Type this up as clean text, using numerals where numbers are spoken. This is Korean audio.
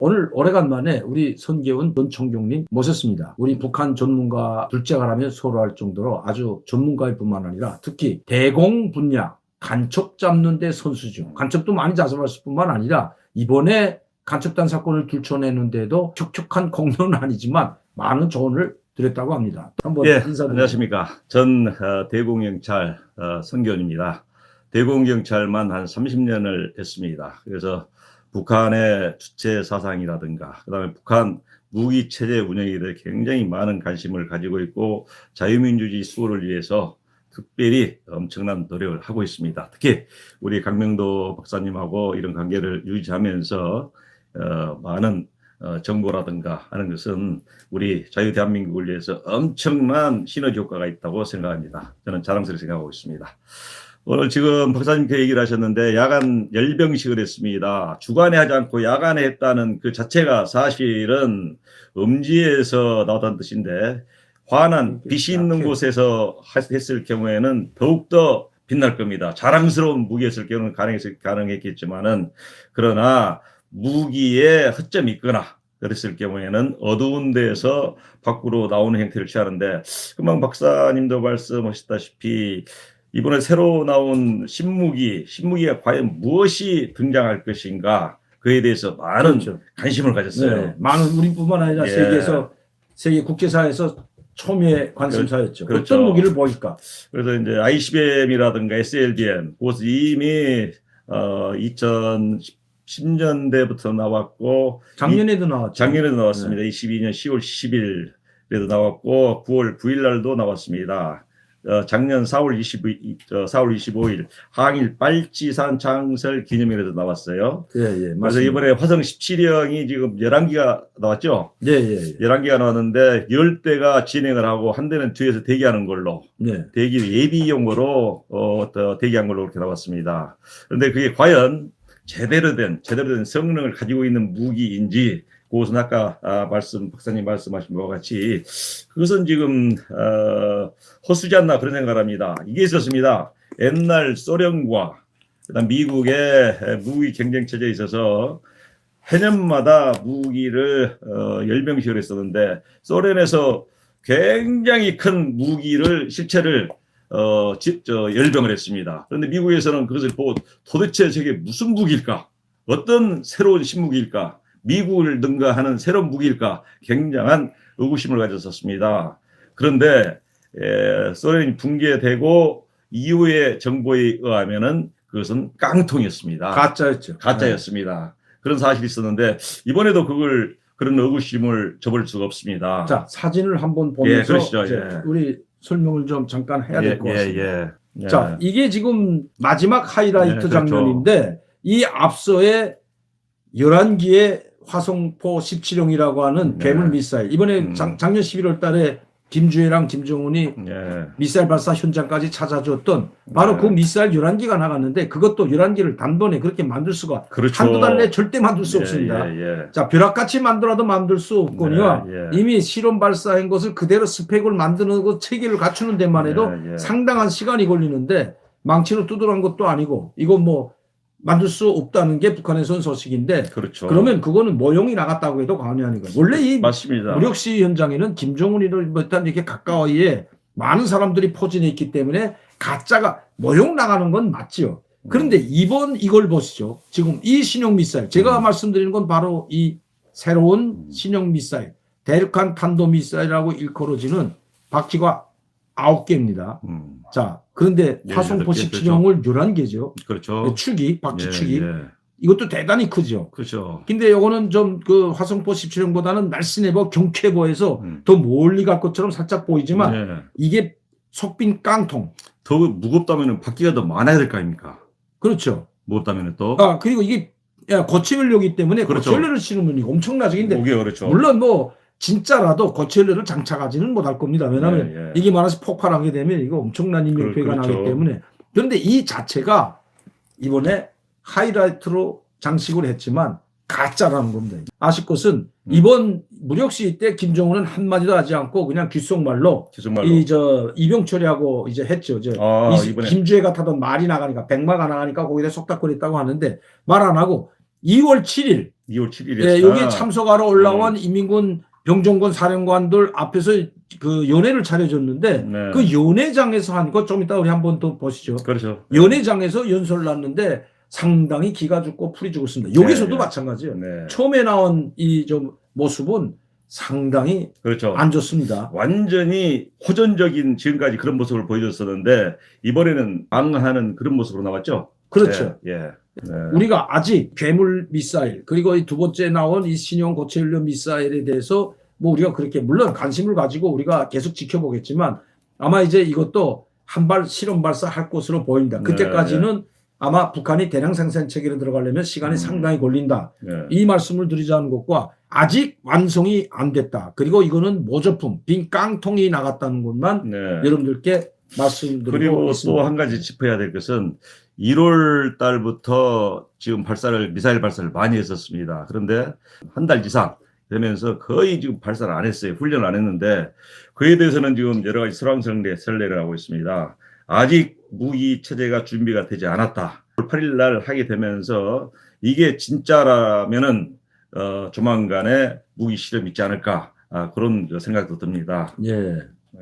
오늘 오래간만에 우리 손계훈 전 총경님 모셨습니다. 우리 북한 전문가 둘째가라며 소로할 정도로 아주 전문가일 뿐만 아니라 특히 대공 분야 간첩 잡는 데 선수죠. 간첩도 많이 잡아봤을 뿐만 아니라 이번에 간첩단 사건을 들춰내는데도 촉촉한 공로는 아니지만 많은 조언을 드렸다고 합니다. 한번 인사드립니다. 안녕하십니까. 전 대공경찰 손계훈입니다. 대공경찰만 한 30년을 했습니다. 그래서 북한의 주체 사상이라든가 그다음에 북한 무기 체제 운영에 대해 굉장히 많은 관심을 가지고 있고 자유민주주의 수호를 위해서 특별히 엄청난 노력을 하고 있습니다. 특히 우리 강명도 박사님하고 이런 관계를 유지하면서 많은 정보라든가 하는 것은 우리 자유 대한민국을 위해서 엄청난 시너지 효과가 있다고 생각합니다. 저는 자랑스럽게 생각하고 있습니다. 오늘 지금 박사님께 얘기를 하셨는데 야간 열병식을 했습니다. 주간에 하지 않고 야간에 했다는 그 자체가 사실은 음지에서 나왔다는 뜻인데 환한 빛이 있는 곳에서 했을 경우에는 더욱더 빛날 겁니다. 자랑스러운 무기였을 경우는 가능했겠지만은 그러나 무기에 허점이 있거나 그랬을 경우에는 어두운 데에서 밖으로 나오는 형태를 취하는데 금방 박사님도 말씀하셨다시피 이번에 새로 나온 신무기가 과연 무엇이 등장할 것인가 그에 대해서 많은 관심을 가졌어요. 네, 많은 우리뿐만 아니라 세계 국제사회에서 초미의 관심사였죠. 그렇죠. 어떤 무기를 보일까? 그래서 이제 ICBM이라든가 SLBM 그것은 이미 2010년대부터 나왔고 작년에도 나왔죠. 작년에도 나왔습니다. 22년 10월 10일에도 나왔고 9월 9일 날도 나왔습니다. 작년 4월 25일 항일 빨치산 창설 기념일에도 나왔어요. 예, 그래서 이번에 화성 17형이 지금 11기가 나왔죠. 예. 11기가 나왔는데 10대가 진행을 하고 한 대는 뒤에서 대기하는 걸로 예비용으로 대기한 걸로 그렇게 나왔습니다. 그런데 그게 과연 제대로 된 성능을 가지고 있는 무기인지 그것은 아까 박사님 말씀하신 것과 같이 그것은 지금 허수지 않나 그런 생각을 합니다. 이게 있었습니다. 옛날 소련과 그다음 미국의 무기 경쟁 체제에 있어서 해년마다 무기를 열병식을 했었는데 소련에서 굉장히 큰 무기를 실체를 열병을 했습니다. 그런데 미국에서는 그것을 보고 도대체 저게 무슨 무기일까? 어떤 새로운 신무기일까? 미국을 능가하는 새로운 무기일까? 굉장한 의구심을 가졌었습니다. 그런데 소련이 붕괴되고 이후의 정보에 의하면은 그것은 깡통이었습니다. 가짜였습니다. 그런 사실이 있었는데 이번에도 그런 의구심을 접을 수가 없습니다. 자, 사진을 한번 보면서 우리 설명을 좀 잠깐 해야 될 것 같습니다. 자, 이게 지금 마지막 하이라이트 장면인데 이 앞서의 11기의 화성포 17형이라고 하는 괴물 미사일. 이번에 작년 11월 달에 김주애랑 김정은이 미사일 발사 현장까지 찾아줬던 바로 그 미사일 11기가 나갔는데 그것도 11기를 단번에 그렇게 만들 수가 한두 달 내에 절대 만들 수 없습니다. 자, 벼락같이 만들어도 만들 수 없거니와 이미 실험 발사한 것을 그대로 스펙을 만드는 그 체계를 갖추는 데만 해도 상당한 시간이 걸리는데 망치로 두드러한 것도 아니고 이거 뭐 만들 수 없다는 게 북한에서는 소식인데 그러면 그거는 모형이 나갔다고 해도 과언이 아닌 거예요. 원래 이 무력시 현장에는 김정은이로부터 이렇게 가까이에 많은 사람들이 포진해 있기 때문에 가짜가 모형 나가는 건 맞지요. 그런데 이걸 보시죠. 지금 이 신형 미사일 제가 말씀드리는 건 바로 이 새로운 신형 미사일 대륙간 탄도미사일이라고 일컬어지는 바퀴가 9개입니다. 자, 그런데 화성포 17형을 11개죠. 축이, 바퀴 축이. 이것도 대단히 크죠. 근데 요거는 좀 그 화성포 17형보다는 날씬해보, 경쾌보해서 더 멀리 갈 것처럼 살짝 보이지만 이게 속빈 깡통. 더 무겁다면 바퀴가 더 많아야 될 거 아닙니까? 그렇죠. 무겁다면 또. 그리고 이게 고체연료이기 때문에 고체연료를 실으면 엄청나죠. 근데 물론 뭐 진짜라도 고체연료를 장착하지는 못할 겁니다. 왜냐하면 이게 말해서 폭발하게 되면 이거 엄청난 인명피해가 나기 때문에. 그런데 이 자체가 이번에 하이라이트로 장식을 했지만 가짜라는 겁니다. 아실 것은 이번 무력시위 때 김정은은 한마디도 하지 않고 그냥 귓속말로 이병철이하고 이제 했죠. 김주애가 타던 말이 나가니까 백마가 나가니까 거기다 속닥거렸다고 하는데 말 안 하고 2월 7일 2월 7일에 예, 여기 참석하러 올라온 이민군 병정군 사령관들 앞에서 그 연회를 차려줬는데 네. 그 연회장에서 한 거 좀 이따 우리 한번 또 보시죠. 그렇죠. 연회장에서 연설을 났는데 상당히 기가 죽고 풀이 죽었습니다. 여기서도 네, 마찬가지예요. 네. 처음에 나온 이 좀 모습은 상당히 그렇죠. 안 좋습니다. 완전히 호전적인 지금까지 그런 모습을 보여줬었는데 이번에는 망하는 그런 모습으로 나왔죠. 그렇죠. 예. 예. 네. 우리가 아직 괴물 미사일 그리고 이 두 번째 나온 이 신형 고체연료 미사일에 대해서 뭐 우리가 그렇게 물론 관심을 가지고 우리가 계속 지켜보겠지만 아마 이제 이것도 한 발 실험 발사할 것으로 보인다. 그때까지는 아마 북한이 대량 생산 체계로 들어가려면 시간이 상당히 걸린다. 이 말씀을 드리자는 것과 아직 완성이 안 됐다. 그리고 이거는 모조품, 빈 깡통이 나갔다는 것만 여러분들께 말씀드리고 그리고 있습니다. 또 한 가지 짚어야 될 것은 1월 달부터 지금 미사일 발사를 많이 했었습니다. 그런데 한 달 이상 되면서 거의 지금 발사를 안 했어요. 훈련을 안 했는데 그에 대해서는 지금 여러 가지 설레를 하고 있습니다. 아직 무기 체제가 준비가 되지 않았다. 8일 날 하게 되면서 이게 진짜라면은 조만간에 무기 실험 있지 않을까 그런 생각도 듭니다. 예. 네.